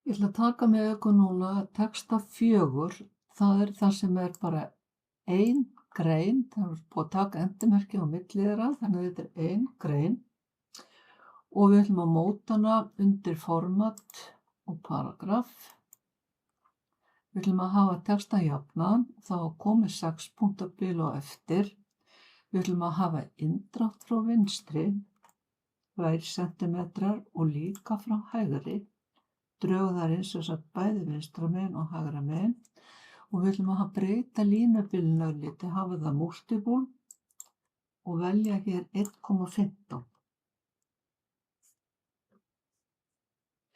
Ég ætla að taka með ykkur núna texta 4. Það er það sem er bara ein grein. Það er búið að taka endurmerki á milli þeirra, þannig að þetta er ein grein og við ætlum að móta hana undir format og paragraf. Við ætlum að hafa texta jafnan, þá komið 6 punktabil á eftir. Við ætlum að hafa inndrátt frá vinstri, 2 sentimetrar og líka frá hægri. Drögðarins sem sagt bæði vinstra megin og hægra megin og við ætlum að breyta línubylinu örlítið, hafa það multiple og velja hér 1,15.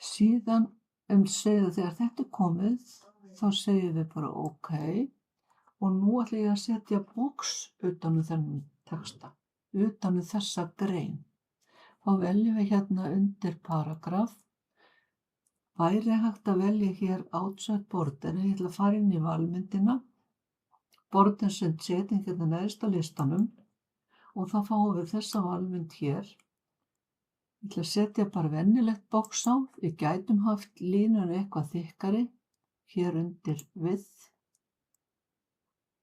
Síðan segja þegar þetta er komið, þá segjum við bara OK og nú ætla ég að setja box utan þennan texta, utan þessa grein. Þá veljum við hérna undir paragraf. Væri hægt að velja hér outside border, en ég ætla að fara inn í valmyndina, borders and setting hérna neðst á listanum og þá fáum við þessa valmynd hér. Ég ætla að setja bara venjulegt box á, við gætum haft línuna eitthvað þykkari, hér undir width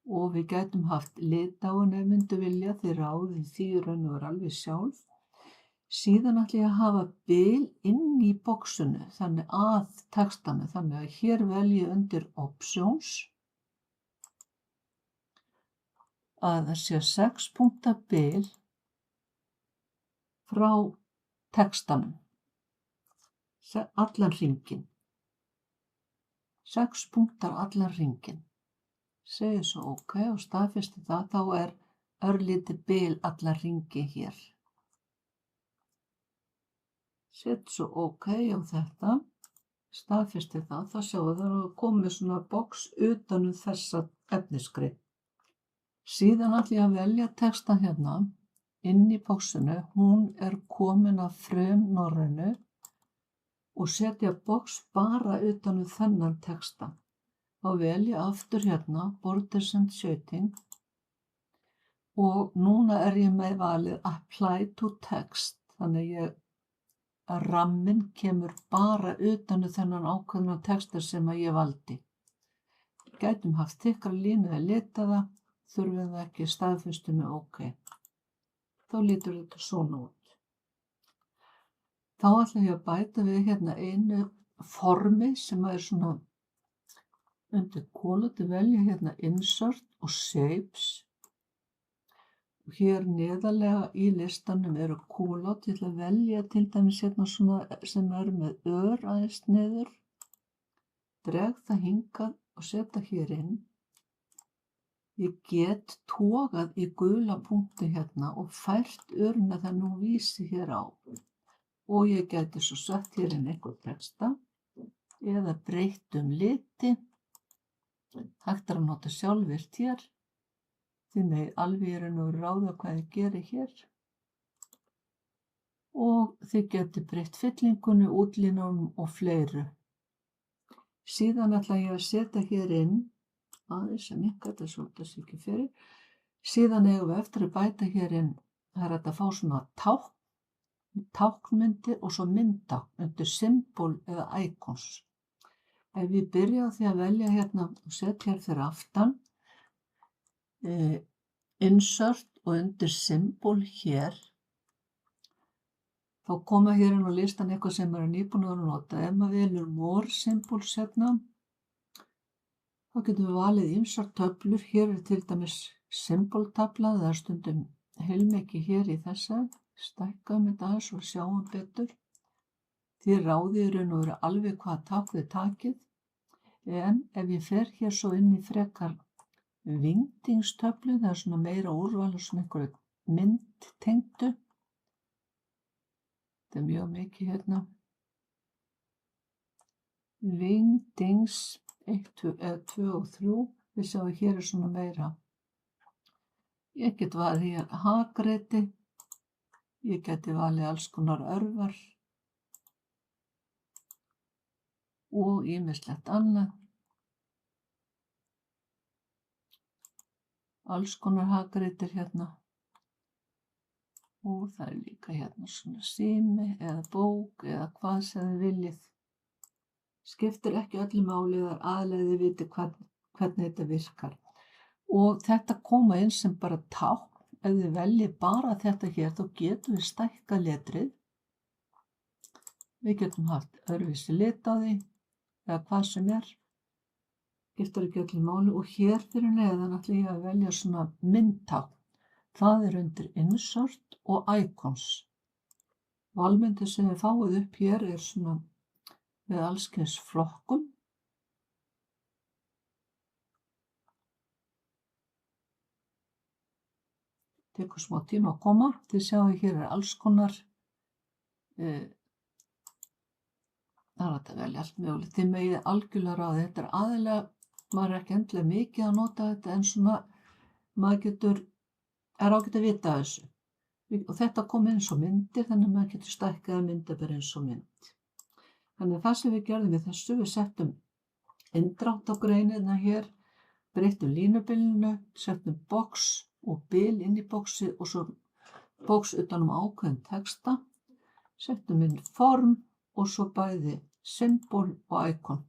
og við gætum haft litáin ef myndu vilja, þið ráðið því raun og alveg sjálf. Síðan ætla ég að hafa bil inn í boxinu, þannig að textanu, þannig að hér velji undir options að það sé 6 punkta bil frá textanum, allan hringinn. 6 punktar allan hringinn. Segðu svo OK og staðfesti það, þá er örlítið bil allan hringinn hér. Set svo OK á þetta, staðfesti það, þá sjáum við það að komið svona box utan þessa efnisgrein. Síðan ætla ég að velja textan hérna inn í boxinu, hún er komin af frumnorrænu og setja box bara utan þennan texta. Þá velja aftur hérna borders and setting og núna er ég með valið apply to text, þannig að ramminn kemur bara utan þennan ákveðna texta sem að ég valdi. Gætum haft þykkara línu eða litaða, þurfum það ekki, staðfestu með OK. Þá lítur þetta svona út. Þá ætla ég að bæta við hérna einu formi sem er svona undir kólati, velja hérna insert og shapes. Og hér neðarlega í listanum eru kúlát, ég ætla að velja til dæmis hérna svona sem er með aðeins niður. Dreg það hingað og setja hér inn. Ég get togað í gula punkti hérna og fært örna þannig hún vísi hér á. Og ég geti svo sett hér inn einhver texta eða breytt liti. Hægt er að nota sjálfvirkt hér. Þið megið alveg í raun og ráða hvað þið gerir hér. Og þið getið breytt fyllingunni, útlínunum og fleiru. Síðan ætla ég að setja hér inn, aðeins sem ég gæti að svolítið sig ekki fyrir. Síðan eigum við eftir að bæta hér inn, það er hægt að fá svona táknmyndir og svo myndtákn undir symbol eða icons. Ef ég byrja á því að velja hérna og setja hér fyrir aftan, insert og undir symbol hér, þá koma hér inn á listan eitthvað sem er nýbúin að nota. Ef maður velur more symbols hérna, þá getum við valið ýmsar töflur. Hér er til dæmis symboltabla, það er stundum heilmikið hér í þessa. Stækkaðum þetta aðeins og sjáum betur. Þið ráðið í raun og veru alveg hvað tákn þið takið. En ef ég fer hér svo inn í frekar vingdingstöflu, það er svona meira úrval og svona einhverju myndtengdu. Þetta er mjög mikið hérna. Vingdings 1, 2 og 3. Við sjáum hér er svona meira. Ég get valið hér hagreiti. Ég geti valið alls konar örvar og ýmislegt annað. Alls konar hagreitir hérna. Og það er líka hérna svona sími eða bók eða hvað sem þið viljið skiptir ekki öllu máli þar aðlega þið viti hvernig þetta virkar. Og þetta koma inn sem bara tákn. Ef þið veljið bara þetta hér, þá getum við stækkað letrið. Við getum haft öðruvísi lit á því, eða hvað sem er. Skiptir ekki öllu máli. Og hér fyrir neðan ætla ég að velja svona myndtákn. Það er undir Insert og Icons. Valmyndið sem við fáið upp hér er svona með allskyns flokkum. Tekur smá tíma að koma. Þið sjáu hér er alls konar. Það er hægt að velja allt mögulegt. Þið megið algjörlega ráða. Þetta er aðeinslega, maður er ekki endilega mikið að nota þetta, en svona maður er ágætt að vita þessu. Og þetta kom eins og myndir, þannig að maður getur stækkað myndir bara eins og mynd. Þannig að það sem við gerðum við þessu, við settum inndrátt á greinina hér, breyttum línubilinu, settum box og bil inn í boxið og svo box utan ákveðin texta, settum inn form og svo bæði symbol og icon.